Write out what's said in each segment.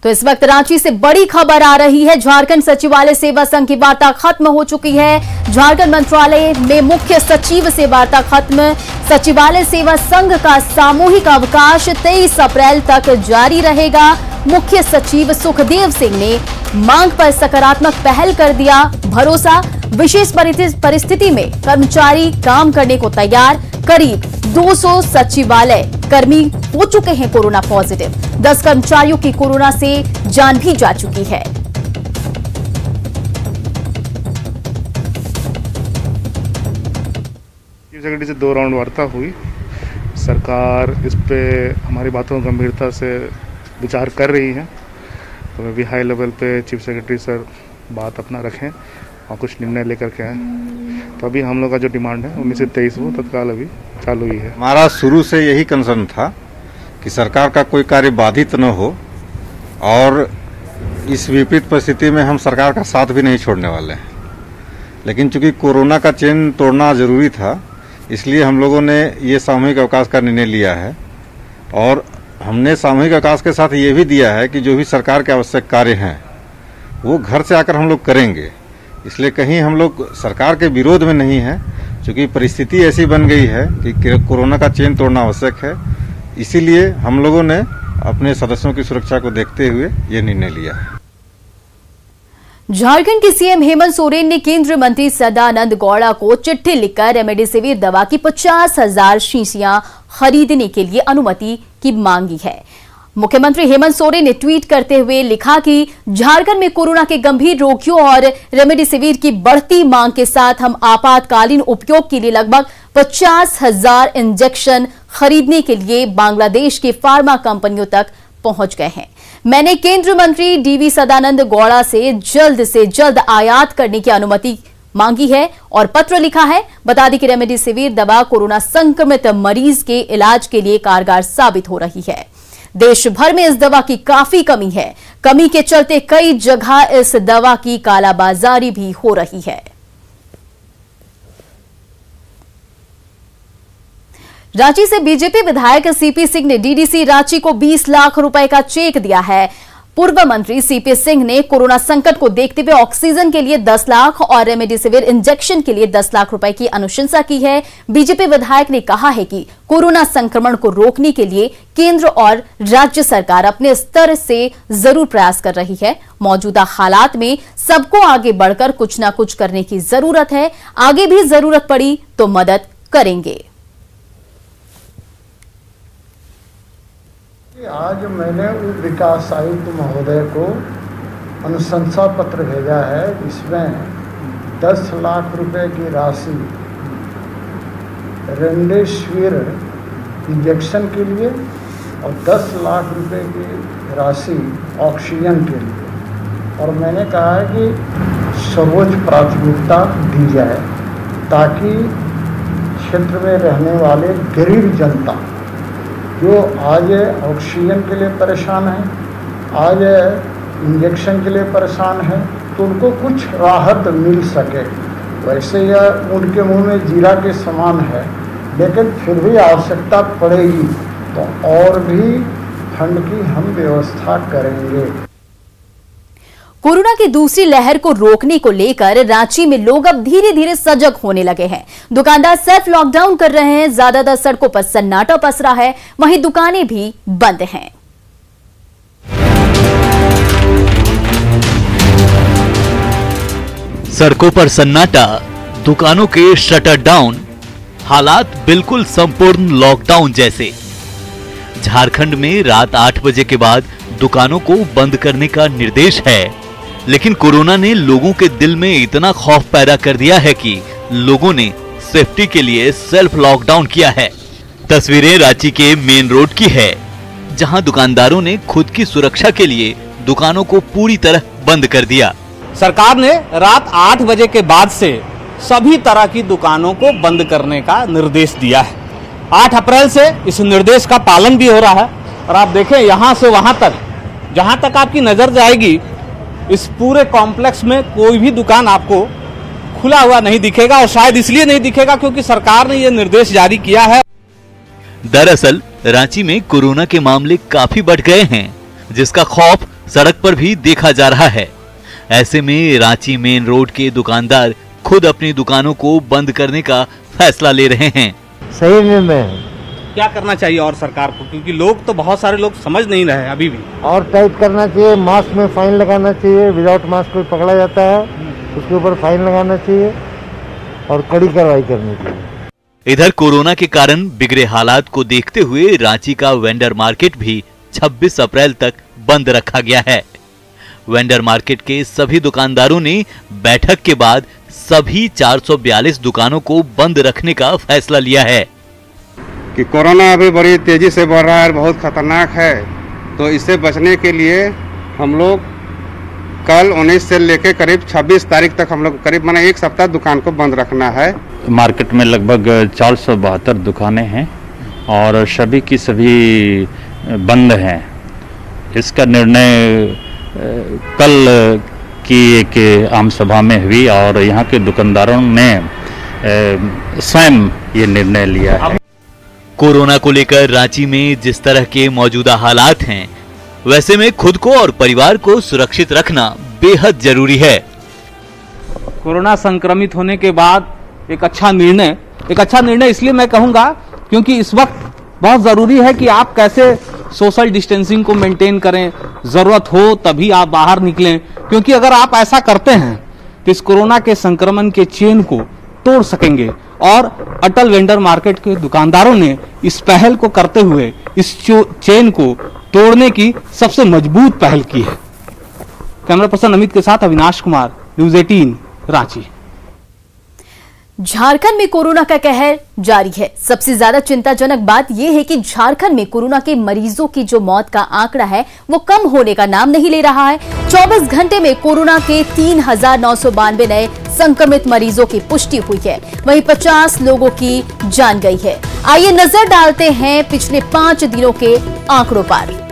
तो इस वक्त रांची से बड़ी खबर आ रही है। झारखंड सचिवालय सेवा संघ की वार्ता खत्म हो चुकी है। झारखंड मंत्रालय में मुख्य सचिव से वार्ता खत्म। सचिवालय सेवा संघ का सामूहिक अवकाश 23 अप्रैल तक जारी रहेगा। मुख्य सचिव सुखदेव सिंह ने मांग पर सकारात्मक पहल कर दिया भरोसा। विशेष परिस्थिति में कर्मचारी काम करने को तैयार। करीब 200 सचिवालय कर्मी हो चुके हैं कोरोना पॉजिटिव। 10 कर्मचारियों की कोरोना से जान भी जा चुकी है। चीफ सेक्रेटरी से 2 राउंड वार्ता हुई। सरकार इस पे हमारी बातों को गंभीरता से विचार कर रही है। तो मैं भी हाई लेवल पे चीफ सेक्रेटरी सर बात अपना रखें और कुछ निर्णय लेकर के आए। तो अभी हम लोग का जो डिमांड है 19 से 23 वो तत्काल अभी चालू ही है। हमारा शुरू से यही कंसर्न था कि सरकार का कोई कार्य बाधित न हो और इस विपरीत परिस्थिति में हम सरकार का साथ भी नहीं छोड़ने वाले हैं। लेकिन चूंकि कोरोना का चेन तोड़ना जरूरी था, इसलिए हम लोगों ने ये सामूहिक अवकाश का निर्णय लिया है। और हमने सामूहिक अवकाश के साथ ये भी दिया है कि जो भी सरकार के आवश्यक कार्य हैं वो घर से आकर हम लोग करेंगे। इसलिए कहीं हम लोग सरकार के विरोध में नहीं है, क्योंकि परिस्थिति ऐसी बन गई है कि कोरोना का चेन तोड़ना आवश्यक है। इसीलिए हम लोगों ने अपने सदस्यों की सुरक्षा को देखते हुए ये निर्णय लिया है। झारखंड के सीएम हेमंत सोरेन ने केंद्रीय मंत्री सदानंद गौड़ा को चिट्ठी लिखकर रेमडेसिविर दवा की 50,000 शीशियां खरीदने के लिए अनुमति की मांगी है। मुख्यमंत्री हेमंत सोरेन ने ट्वीट करते हुए लिखा कि झारखंड में कोरोना के गंभीर रोगियों और रेमडेसिविर की बढ़ती मांग के साथ हम आपातकालीन उपयोग के लिए लगभग 50,000 इंजेक्शन खरीदने के लिए बांग्लादेश की फार्मा कंपनियों तक पहुंच गए हैं। मैंने केंद्रीय मंत्री डीवी सदानंद गौड़ा से जल्द आयात करने की अनुमति मांगी है और पत्र लिखा है। बता दें कि रेमडेसिविर दवा कोरोना संक्रमित मरीज के इलाज के लिए कारगर साबित हो रही है। देश भर में इस दवा की काफी कमी है। कमी के चलते कई जगह इस दवा की कालाबाजारी भी हो रही है। रांची से बीजेपी विधायक सीपी सिंह ने डीडीसी रांची को 20 लाख रुपए का चेक दिया है। पूर्व मंत्री सीपी सिंह ने कोरोना संकट को देखते हुए ऑक्सीजन के लिए 10 लाख और रेमडेसिविर इंजेक्शन के लिए 10 लाख रुपए की अनुशंसा की है। बीजेपी विधायक ने कहा है कि कोरोना संक्रमण को रोकने के लिए केंद्र और राज्य सरकार अपने स्तर से जरूर प्रयास कर रही है। मौजूदा हालात में सबको आगे बढ़कर कुछ न कुछ करने की जरूरत है। आगे भी जरूरत पड़ी तो मदद करेंगे। आज मैंने उप विकास आयुक्त महोदय को अनुशंसा पत्र भेजा है। इसमें 10 लाख रुपए की राशि रेमडेसिविर इंजेक्शन के लिए और 10 लाख रुपए की राशि ऑक्सीजन के लिए। और मैंने कहा है कि सर्वोच्च प्राथमिकता दी जाए ताकि क्षेत्र में रहने वाले गरीब जनता जो आज ऑक्सीजन के लिए परेशान है, आज इंजेक्शन के लिए परेशान है, तो उनको कुछ राहत मिल सके। वैसे यह उनके मुंह में जीरा के समान है, लेकिन फिर भी आवश्यकता पड़ेगी तो और भी फंड की हम व्यवस्था करेंगे। कोरोना की दूसरी लहर को रोकने को लेकर रांची में लोग अब धीरे धीरे सजग होने लगे हैं। दुकानदार सेल्फ लॉकडाउन कर रहे हैं। ज्यादातर सड़कों पर सन्नाटा पसरा है, वहीं दुकानें भी बंद हैं। सड़कों पर सन्नाटा, दुकानों के शटर डाउन, हालात बिल्कुल संपूर्ण लॉकडाउन जैसे। झारखंड में रात 8 बजे के बाद दुकानों को बंद करने का निर्देश है, लेकिन कोरोना ने लोगों के दिल में इतना खौफ पैदा कर दिया है कि लोगों ने सेफ्टी के लिए सेल्फ लॉकडाउन किया है। तस्वीरें रांची के मेन रोड की है, जहां दुकानदारों ने खुद की सुरक्षा के लिए दुकानों को पूरी तरह बंद कर दिया। सरकार ने रात 8 बजे के बाद से सभी तरह की दुकानों को बंद करने का निर्देश दिया है। 8 अप्रैल से इस निर्देश का पालन भी हो रहा है। और आप देखें यहां से वहां तक, जहां तक आपकी नजर जाएगी, इस पूरे कॉम्प्लेक्स में कोई भी दुकान आपको खुला हुआ नहीं दिखेगा। और शायद इसलिए नहीं दिखेगा क्योंकि सरकार ने यह निर्देश जारी किया है। दरअसल रांची में कोरोना के मामले काफी बढ़ गए हैं, जिसका खौफ सड़क पर भी देखा जा रहा है। ऐसे में रांची मेन रोड के दुकानदार खुद अपनी दुकानों को बंद करने का फैसला ले रहे हैं। सही निर्णय है। क्या करना चाहिए और सरकार को, क्योंकि लोग तो बहुत सारे लोग समझ नहीं रहे हैं अभी भी। और टाइट करना चाहिए, मास्क में फाइन लगाना चाहिए, विदाउट मास्क कोई पकड़ा जाता है उसके ऊपर फाइन लगाना चाहिए और कड़ी कार्रवाई करनी चाहिए। इधर कोरोना के कारण बिगड़े हालात को देखते हुए रांची का वेंडर मार्केट भी 26 अप्रैल तक बंद रखा गया है। वेंडर मार्केट के सभी दुकानदारों ने बैठक के बाद सभी 442 दुकानों को बंद रखने का फैसला लिया है कि कोरोना अभी बड़ी तेजी से बढ़ रहा है, बहुत खतरनाक है, तो इससे बचने के लिए हम लोग कल 19 से लेकर करीब 26 तारीख तक हम लोग करीब माने एक सप्ताह दुकान को बंद रखना है। मार्केट में लगभग 472 दुकानें हैं और सभी की सभी बंद हैं। इसका निर्णय कल की एक आम सभा में हुई और यहाँ के दुकानदारों ने स्वयं ये निर्णय लिया है। कोरोना को लेकर रांची में जिस तरह के मौजूदा हालात हैं, वैसे में खुद को और परिवार को सुरक्षित रखना बेहद जरूरी है। कोरोना संक्रमित होने के बाद एक अच्छा निर्णय इसलिए मैं कहूंगा क्योंकि इस वक्त बहुत जरूरी है कि आप कैसे सोशल डिस्टेंसिंग को मेंटेन करें, जरूरत हो तभी आप बाहर निकलें, क्योंकि अगर आप ऐसा करते हैं तो इस कोरोना के संक्रमण के चेन को तोड़ सकेंगे। और अटल वेंडर मार्केट के दुकानदारों ने इस पहल को करते हुए इस चेन को तोड़ने की सबसे मजबूत पहल की है। कैमरा पर्सन अमित के साथ अविनाश कुमार, न्यूज़ 18 रांची। झारखंड में कोरोना का कहर जारी है। सबसे ज्यादा चिंताजनक बात यह है कि झारखंड में कोरोना के मरीजों की जो मौत का आंकड़ा है वो कम होने का नाम नहीं ले रहा है। 24 घंटे में कोरोना के 3,992 नए संक्रमित मरीजों की पुष्टि हुई है, वहीं 50 लोगों की जान गई है। आइए नजर डालते हैं पिछले 5 दिनों के आंकड़ों पर।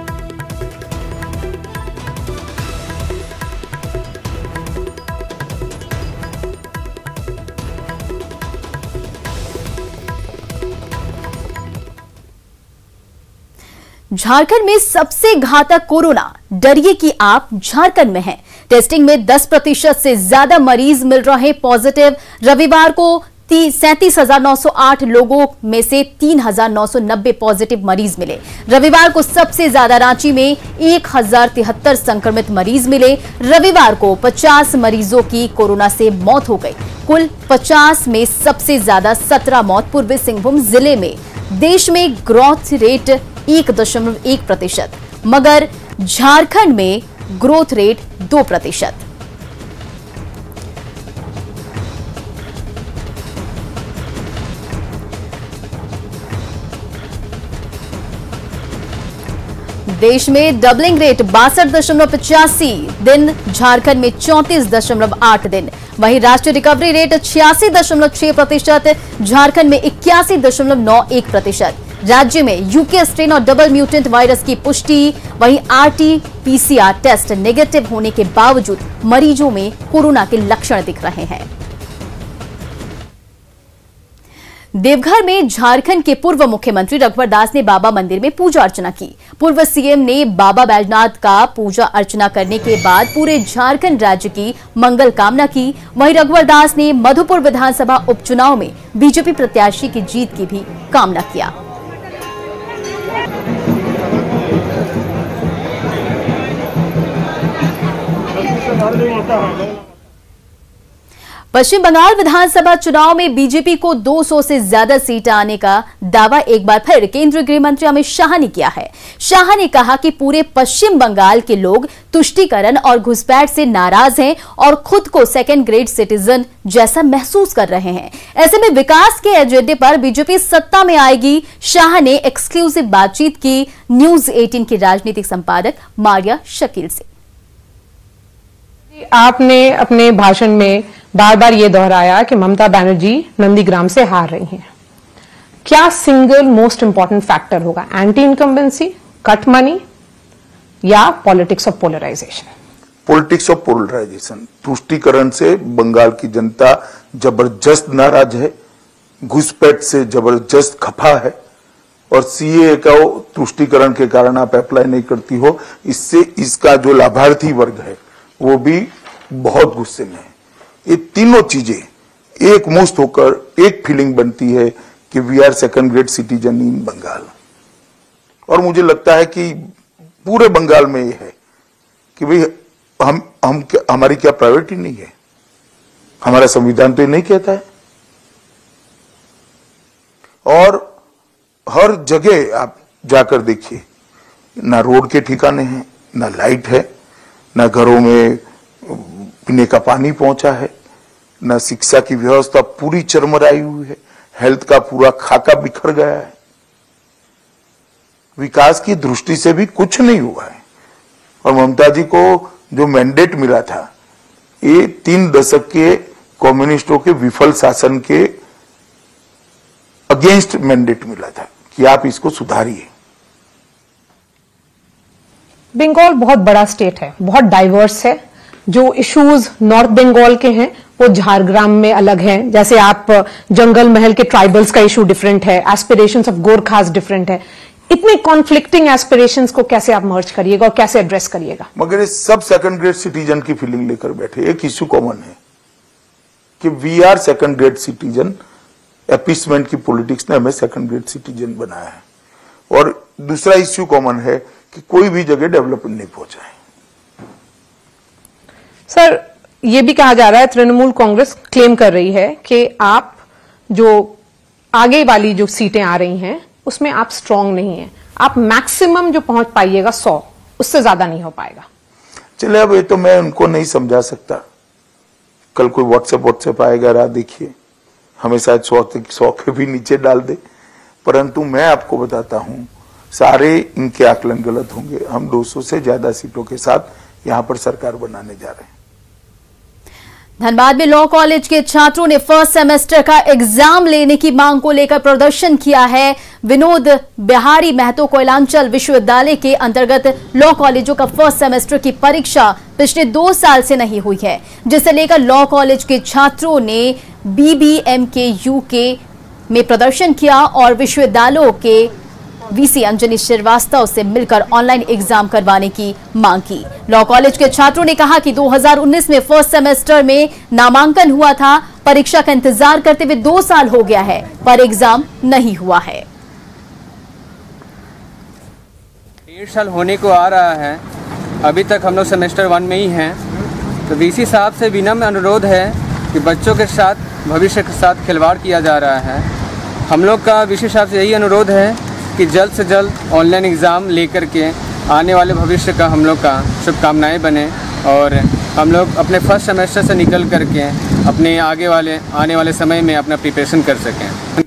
झारखंड में सबसे घातक कोरोना, डरिए कि आप झारखंड में हैं। टेस्टिंग में 10% से ज्यादा मरीज मिल रहे पॉजिटिव। रविवार को 37,908 लोगों में से 3,990 पॉजिटिव मरीज मिले। रविवार को सबसे ज्यादा रांची में 1,073 संक्रमित मरीज मिले। रविवार को 50 मरीजों की कोरोना से मौत हो गई। कुल 50 में सबसे ज्यादा 17 मौत पूर्वी सिंहभूम जिले में। देश में ग्रोथ रेट 1.1%, मगर झारखंड में ग्रोथ रेट 2%। देश में डबलिंग रेट 62.85 दिन, झारखंड में 34.8 दिन। वहीं राष्ट्रीय रिकवरी रेट 86.6%, झारखंड में 81.91%। राज्य में यूके स्ट्रेन और डबल म्यूटेंट वायरस की पुष्टि। वहीं RT-PCR टेस्ट नेगेटिव होने के बावजूद मरीजों में कोरोना के लक्षण दिख रहे हैं। देवघर में झारखंड के पूर्व मुख्यमंत्री रघुवर दास ने बाबा मंदिर में पूजा अर्चना की। पूर्व सीएम ने बाबा बैजनाथ का पूजा अर्चना करने के बाद पूरे झारखंड राज्य की मंगल कामना की। वहीं रघुवर दास ने मधुपुर विधानसभा उपचुनाव में बीजेपी प्रत्याशी की जीत की भी कामना किया। पश्चिम बंगाल विधानसभा चुनाव में बीजेपी को 200 से ज्यादा सीटें आने का दावा एक बार फिर केंद्रीय गृह मंत्री अमित शाह ने किया है। शाह ने कहा कि पूरे पश्चिम बंगाल के लोग तुष्टीकरण और घुसपैठ से नाराज हैं और खुद को सेकेंड ग्रेड सिटीजन जैसा महसूस कर रहे हैं। ऐसे में विकास के एजेंडे पर बीजेपी सत्ता में आएगी। शाह ने एक्सक्लूसिव बातचीत की न्यूज़ 18 की राजनीतिक संपादक मारिया शकील से। आपने अपने भाषण में बार बार ये दोहराया कि ममता बनर्जी नंदीग्राम से हार रही हैं। क्या सिंगल मोस्ट इंपॉर्टेंट फैक्टर होगा? एंटी इनकम्बेंसी, कट मनी या politics of polarization? Politics of polarization. तुष्टीकरण से बंगाल की जनता जबरदस्त नाराज है, घुसपैठ से जबरदस्त खफा है और सीए का तुष्टीकरण के कारण आप अप्लाई नहीं करती हो, इससे इसका जो लाभार्थी वर्ग है वो भी बहुत गुस्से में है। ये तीनों चीजें एक मुश्त होकर एक फीलिंग बनती है कि we are second grade citizen in Bengal. और मुझे लगता है कि पूरे बंगाल में ये है कि भाई हमारी क्या प्रायोरिटी नहीं है, हमारा संविधान तो ये नहीं कहता है। और हर जगह आप जाकर देखिए, ना रोड के ठिकाने हैं, ना लाइट है, ना घरों में पीने का पानी पहुंचा है, ना शिक्षा की व्यवस्था पूरी चरमराई हुई है, हेल्थ का पूरा खाका बिखर गया है। विकास की दृष्टि से भी कुछ नहीं हुआ है। और ममता जी को जो मैंडेट मिला था, ये 3 दशक के कम्युनिस्टों के विफल शासन के अगेंस्ट मैंडेट मिला था कि आप इसको सुधारिए। बंगाल बहुत बड़ा स्टेट है, बहुत डाइवर्स है। जो इश्यूज नॉर्थ बंगाल के हैं वो झारग्राम में अलग हैं। जैसे आप जंगल महल के ट्राइबल्स का इशू डिफरेंट है, एस्पिरेशंस ऑफ गोरखास डिफरेंट है। इतने कॉन्फ्लिक्टिंग एस्पिरेशंस को कैसे आप मर्ज करिएगा और कैसे एड्रेस करिएगा? मगर ये सब सेकंड ग्रेड सिटीजन की फीलिंग लेकर बैठे। एक इश्यू कॉमन है कि we are second grade citizen. Appeasement की पॉलिटिक्स ने हमें सेकंड ग्रेड सिटीजन बनाया है। और दूसरा इश्यू कॉमन है कि कोई भी जगह डेवलपमेंट नहीं पहुंचा है। सर, ये भी कहा जा रहा है, तृणमूल कांग्रेस क्लेम कर रही है कि आप जो आगे वाली जो सीटें आ रही हैं उसमें आप स्ट्रांग नहीं हैं। आप मैक्सिमम जो पहुंच पाइएगा 100, उससे ज्यादा नहीं हो पाएगा। चले, अब ये तो मैं उनको नहीं समझा सकता। कल कोई व्हाट्सएप आएगा, राह देखिए, हमें शायद 100 के भी नीचे डाल दे। परंतु मैं आपको बताता हूं, सारे इनके आकलन गलत होंगे। हम 200 से ज्यादा सीटों के साथ यहां पर सरकार बनाने जा रहे हैं। धनबाद में लॉ कॉलेज के छात्रों ने फर्स्ट सेमेस्टर का एग्जाम लेने की मांग को लेकर प्रदर्शन किया है। विनोद बिहारी महतो कोयलांचल विश्वविद्यालय के अंतर्गत लॉ कॉलेजों का फर्स्ट सेमेस्टर की परीक्षा पिछले 2 साल से नहीं हुई है, जिसे लेकर लॉ कॉलेज के छात्रों ने BBMKU में प्रदर्शन किया और विश्वविद्यालयों के वीसी अंजनी श्रीवास्तव से मिलकर ऑनलाइन एग्जाम करवाने की मांग की। लॉ कॉलेज के छात्रों ने कहा कि 2019 में फर्स्ट सेमेस्टर में नामांकन हुआ था, परीक्षा का इंतजार करते हुए 2 साल हो गया है, पर एग्जाम नहीं हुआ है। 1.5 साल होने को आ रहा है, अभी तक हम लोग सेमेस्टर 1 में ही हैं। तो वीसी साहब से विनम्र अनुरोध है कि बच्चों के साथ, भविष्य के साथ खिलवाड़ किया जा रहा है। हम लोग का वीसी साहब से यही अनुरोध है कि जल्द से जल्द ऑनलाइन एग्ज़ाम लेकर के आने वाले भविष्य का हम लोग का शुभकामनाएं बने और हम लोग अपने फर्स्ट सेमेस्टर से निकल करके अपने आने वाले समय में अपना प्रिपरेशन कर सकें।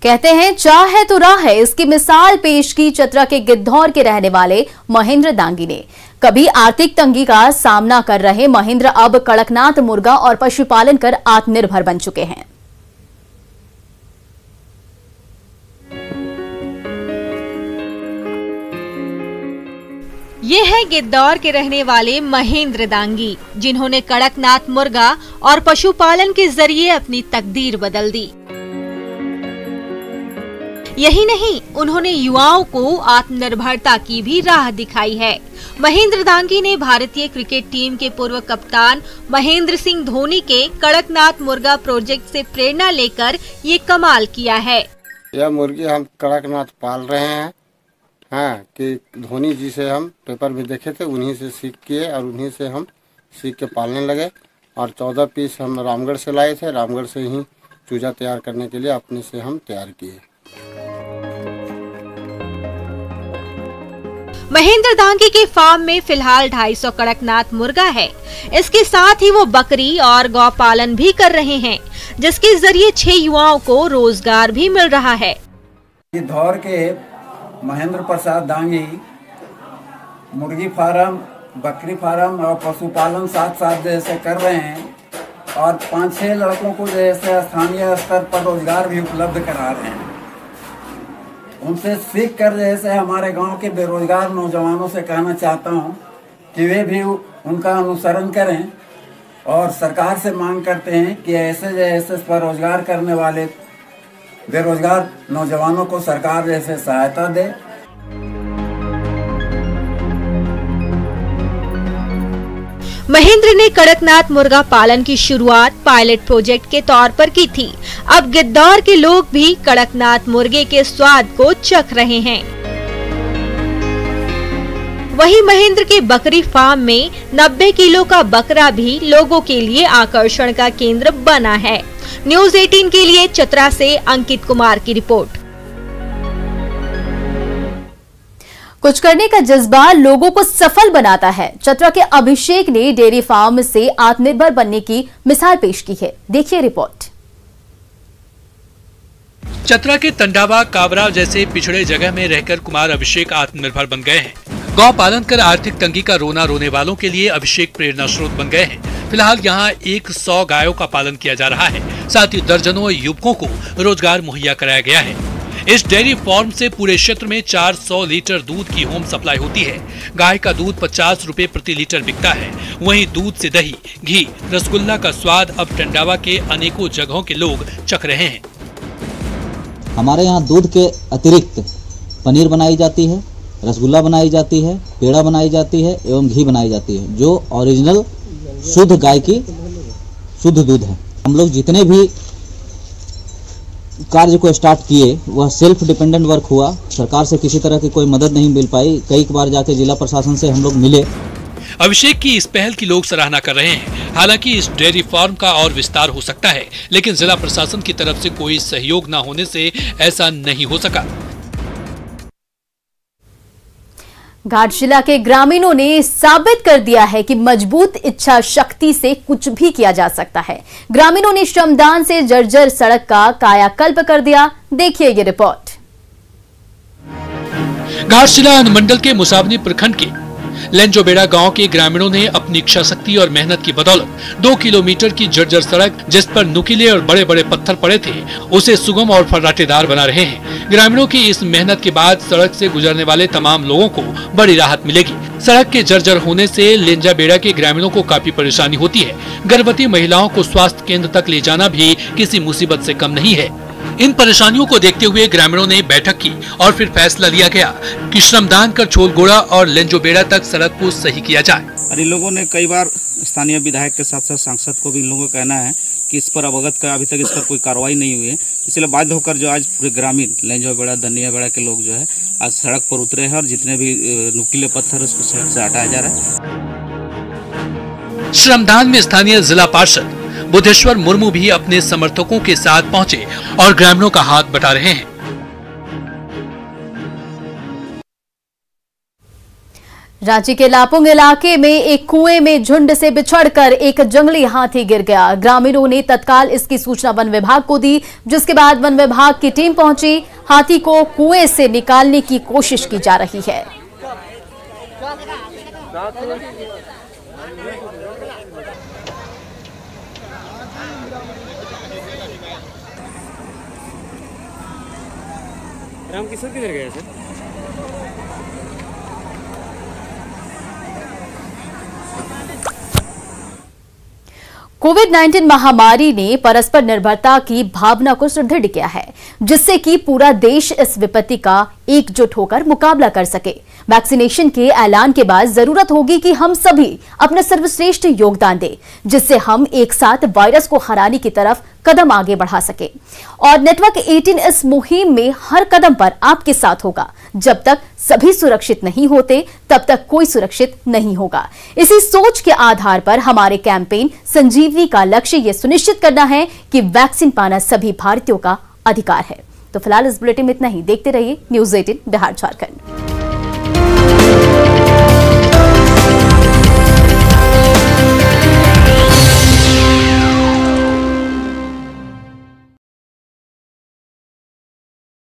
कहते हैं चाह है तो राह है, इसकी मिसाल पेश की चतरा के गिद्धौर के रहने वाले महेंद्र दांगी ने। कभी आर्थिक तंगी का सामना कर रहे महेंद्र अब कड़कनाथ मुर्गा और पशुपालन कर आत्मनिर्भर बन चुके हैं। ये है गिद्धौर के रहने वाले महेंद्र दांगी, जिन्होंने कड़कनाथ मुर्गा और पशुपालन के जरिए अपनी तकदीर बदल दी। यही नहीं, उन्होंने युवाओं को आत्मनिर्भरता की भी राह दिखाई है। महेंद्र दांगी ने भारतीय क्रिकेट टीम के पूर्व कप्तान महेंद्र सिंह धोनी के कड़कनाथ मुर्गा प्रोजेक्ट से प्रेरणा लेकर ये कमाल किया है। यह मुर्गी हम कड़कनाथ पाल रहे हैं, कि धोनी जी से हम पेपर में देखे थे, उन्हीं से सीख किए और उन्हीं से हम सीख के पालने लगे। और 14 पीस हम रामगढ़ से लाए थे, रामगढ़ से ही चूजा तैयार करने के लिए अपने से हम तैयार किए। महेंद्र दांगी के फार्म में फिलहाल 250 कड़कनाथ मुर्गा है। इसके साथ ही वो बकरी और गौ पालन भी कर रहे हैं, जिसके जरिए 6 युवाओं को रोजगार भी मिल रहा है। गिद्धौर के महेंद्र प्रसाद दांगी मुर्गी फार्म, बकरी फार्म और पशुपालन साथ साथ जैसे कर रहे हैं और 5-6 लड़कों को जैसे स्थानीय स्तर पर रोजगार भी उपलब्ध करा रहे हैं। उनसे सीख कर जैसे हमारे गांव के बेरोजगार नौजवानों से कहना चाहता हूं कि वे भी उनका अनुसरण करें और सरकार से मांग करते हैं कि ऐसे जैसे स्वरोजगार करने वाले बेरोजगार नौजवानों को सरकार जैसे सहायता दे। महेंद्र ने कड़कनाथ मुर्गा पालन की शुरुआत पायलट प्रोजेक्ट के तौर पर की थी। अब गिद्धौर के लोग भी कड़कनाथ मुर्गे के स्वाद को चख रहे हैं। वहीं महेंद्र के बकरी फार्म में 90 किलो का बकरा भी लोगों के लिए आकर्षण का केंद्र बना है। न्यूज 18 के लिए चतरा से अंकित कुमार की रिपोर्ट। कुछ करने का जज्बा लोगों को सफल बनाता है। चतरा के अभिषेक ने डेयरी फार्म से आत्मनिर्भर बनने की मिसाल पेश की है। देखिए रिपोर्ट। चतरा के तंडावा, कावरा जैसे पिछड़े जगह में रहकर कुमार अभिषेक आत्मनिर्भर बन गए हैं। गौ पालन कर आर्थिक तंगी का रोना रोने वालों के लिए अभिषेक प्रेरणा स्रोत बन गए हैं। फिलहाल यहाँ 100 गायों का पालन किया जा रहा है। साथ ही दर्जनों युवकों को रोजगार मुहैया कराया गया है। इस डेयरी फार्म से पूरे क्षेत्र में 400 लीटर दूध की होम सप्लाई होती है। गाय का दूध 50 रुपए प्रति लीटर बिकता है। वहीं दूध से दही, घी, रसगुल्ला का स्वाद अब टंडावा के अनेकों जगहों के लोग चख रहे हैं। हमारे यहाँ दूध के अतिरिक्त पनीर बनाई जाती है, रसगुल्ला बनाई जाती है, पेड़ा बनाई जाती है एवं घी बनाई जाती है, जो ओरिजिनल शुद्ध गाय की शुद्ध दूध है। हम लोग जितने भी कार्य को स्टार्ट किए वह सेल्फ डिपेंडेंट वर्क हुआ। सरकार से किसी तरह की कोई मदद नहीं मिल पाई। कई बार जाके जिला प्रशासन से हम लोग मिले। अभिषेक की इस पहल की लोग सराहना कर रहे हैं। हालांकि इस डेयरी फार्म का और विस्तार हो सकता है, लेकिन जिला प्रशासन की तरफ से कोई सहयोग न होने से ऐसा नहीं हो सका। घाटशिला के ग्रामीणों ने साबित कर दिया है कि मजबूत इच्छा शक्ति से कुछ भी किया जा सकता है। ग्रामीणों ने श्रमदान से जर्जर सड़क का कायाकल्प कर दिया। देखिए ये रिपोर्ट। घाटशिला अनुमंडल के मुसावनी प्रखंड के लेंजोबेड़ा गांव के ग्रामीणों ने अपनी इच्छा शक्ति और मेहनत की बदौलत 2 किलोमीटर की जर्जर सड़क, जिस पर नुकीले और बड़े बड़े पत्थर पड़े थे, उसे सुगम और फर्राटेदार बना रहे हैं। ग्रामीणों की इस मेहनत के बाद सड़क से गुजरने वाले तमाम लोगों को बड़ी राहत मिलेगी। सड़क के जर्जर होने से लेंजाबेड़ा के ग्रामीणों को काफी परेशानी होती है। गर्भवती महिलाओं को स्वास्थ्य केंद्र तक ले जाना भी किसी मुसीबत से कम नहीं है। इन परेशानियों को देखते हुए ग्रामीणों ने बैठक की और फिर फैसला लिया गया कि श्रमदान कर छोलगोड़ा और लेंजोबेड़ा तक सड़क को सही किया जाए। और इन लोगों ने कई बार स्थानीय विधायक के साथ साथ सांसद को भी इन लोगों का कहना है कि इस पर अवगत का अभी तक इस पर कोई कार्रवाई नहीं हुई है। इसलिए बाध्य होकर जो आज पूरे ग्रामीण लेंजोबेड़ा, दनियाबेड़ा के लोग जो है आज सड़क पर उतरे हैं और जितने भी नुकीले पत्थर उसको सड़क से हटाया जा रहा है। श्रमदान में स्थानीय जिला पार्षद बुद्धेश्वर मुर्मू भी अपने समर्थकों के साथ पहुंचे और ग्रामीणों का हाथ बटा रहे हैं। रांची के लापुंग इलाके में एक कुएं में झुंड से बिछड़कर एक जंगली हाथी गिर गया। ग्रामीणों ने तत्काल इसकी सूचना वन विभाग को दी, जिसके बाद वन विभाग की टीम पहुंची। हाथी को कुएं से निकालने की कोशिश की जा रही है। रामकिशोर किधर गए सर? कोविड-19 महामारी ने परस्पर निर्भरता की भावना को सुदृढ़ किया है, जिससे कि पूरा देश इस विपत्ति का एकजुट होकर मुकाबला कर सके। वैक्सीनेशन के ऐलान के बाद जरूरत होगी कि हम सभी अपना सर्वश्रेष्ठ योगदान दें, जिससे हम एक साथ वायरस को हराने की तरफ कदम आगे बढ़ा सके। और नेटवर्क 18 इस मुहिम में हर कदम पर आपके साथ होगा। जब तक सभी सुरक्षित नहीं होते, तब तक कोई सुरक्षित नहीं होगा। इसी सोच के आधार पर हमारे कैंपेन संजीवनी का लक्ष्य यह सुनिश्चित करना है कि वैक्सीन पाना सभी भारतीयों का अधिकार है। तो फिलहाल इस बुलेटिन में इतना ही। देखते रहिए न्यूज 18 बिहार झारखंड।